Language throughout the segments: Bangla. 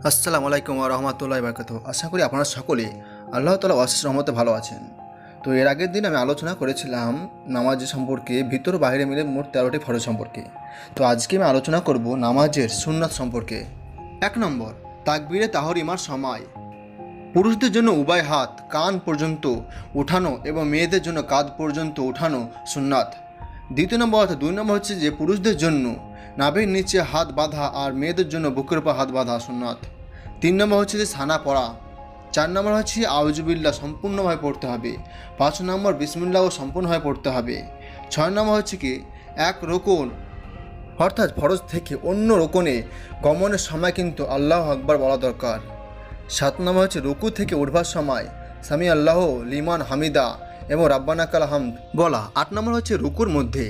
আসসালামু আলাইকুম ওয়া রাহমাতুল্লাহি ওয়া বারাকাতুহু। আশা করি আপনারা সকলে আল্লাহ তাআলার অশেষ রহমতে ভালো আছেন। তো এর আগের দিন আমি আলোচনা করেছিলাম নামাজ সম্পর্কে, ভিতর বাইরে মিলে মোট 13টি ফরজ সম্পর্কে। তো আজকে আমি আলোচনা করব নামাজের সুন্নাত সম্পর্কে। 1 নম্বর, তাকবীরে তাহরিমার সময়। পুরুষদের জন্য উভয় হাত কান পর্যন্ত উঠানো এবং মেয়েদের জন্য কাঁধ পর্যন্ত উঠানো সুন্নাত। দ্বিতীয় নম্বর অর্থাৎ 2 নম্বর হচ্ছে যে পুরুষদের জন্য নাভির নিচে হাত বাঁধা আর মেয়েদের জন্য বুকের উপর হাত বাঁধা সুন্নাত। 3 নম্বর হচ্ছে যে সানা পড়া। 4 নম্বর হচ্ছে আউযুবিল্লাহ সম্পূর্ণভাবে পড়তে হবে। 5 নম্বর বিসমিল্লাহও সম্পূর্ণভাবে পড়তে হবে। 6 নম্বর হচ্ছে কি এক রুকুন অর্থাৎ ফরজ থেকে অন্য রুকুনে গমনের সময় কিন্তু আল্লাহু আকবার বলা দরকার। 7 নম্বর হচ্ছে রুকু থেকে উঠবার সময় সামি আল্লাহ লিমান হামিদা এবং রাব্বানা কাল হামদ বলা। 8 নম্বর হচ্ছে রুকুর মধ্যে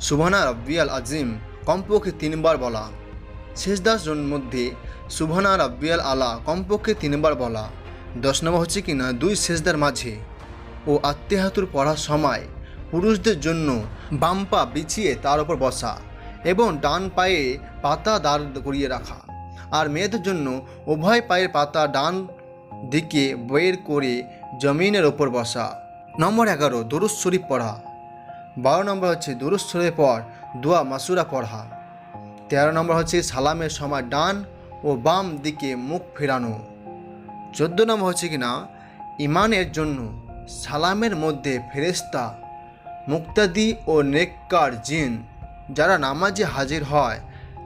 সুবহানা রাব্বিয়াল আজিম কমপক্ষে 3 বার বলা। সেজদার মধ্যে সুবহানা রাব্বিয়াল আলা কমপক্ষে 3 বার বলা। 10 নম্বর হচ্ছে কিনা 2 সেজদার মাঝে ও আত্তেহাতুর পড়ার সময় পুরুষদের জন্য বাম পা বিছিয়ে তার উপর বসা এবং ডান পায়ে পাতা দাঁড় করিয়ে রাখা, আর মেয়েদের জন্য উভয় পায়ের পাতা ডান দিকে বের করে জমিনের ওপর বসা। নম্বর 11, দুরূদ শরীফ পড়া। 12 নম্বর হচ্ছে দুরূদ শরীফের পর দোয়া মাসুরা পড়া। 13 নম্বর হচ্ছে সালামের সময় ডান ও বাম দিকে মুখ ফেরানো। 14 নম্বর হচ্ছে কিনা ইমানের জন্য সালামের মধ্যে ফেরেশতা, মুক্তাদি ও নেককার জিন যারা নামাজে হাজির হয়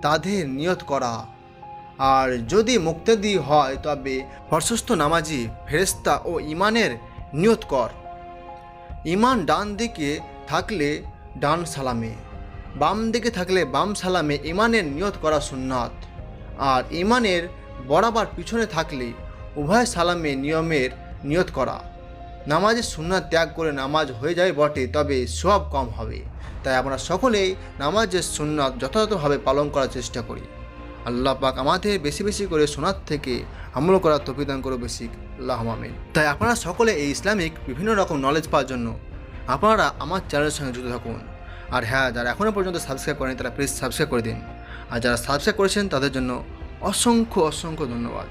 তাদের নিয়ত করা, আর যদি মুক্তাদি হয় তবে প্রশস্ত নামাজি ফেরেশতা ও ইমানের নিয়ত কর। ইমান ডান দিকে থাকলে ডান সালামে, বাম দিকে থাকলে বাম সালামে ইমানের নিয়ত করা সুন্নাত, আর ইমানের বরাবর পিছনে থাকলে উভয় সালামে নিয়মের নিয়ত করা। নামাজের সুন্নাত ত্যাগ করে নামাজ হয়ে যায় বটে, তবে সওয়াব কম হবে। তাই আমরা সকলেই নামাজের সুন্নাত যথাযথভাবে পালন করার চেষ্টা করি। আল্লাহ পাক আমাদের বেশি বেশি করে সুন্নাত থেকে আমল করার তৌফিক দান করুন বেশি, আল্লাহুম্মা আমিন। তাই আপনারা সকলে এই ইসলামিক বিভিন্ন রকম নলেজ পাওয়ার জন্য আপনারা আমার চ্যানেলের সঙ্গে যুক্ত থাকুন। আর হ্যাঁ, যারা এখনও পর্যন্ত সাবস্ক্রাইব করেনি তারা প্লিজ সাবস্ক্রাইব করে দিন, আর যারা সাবস্ক্রাইব করেছেন তাদের জন্য অসংখ্য অসংখ্য ধন্যবাদ।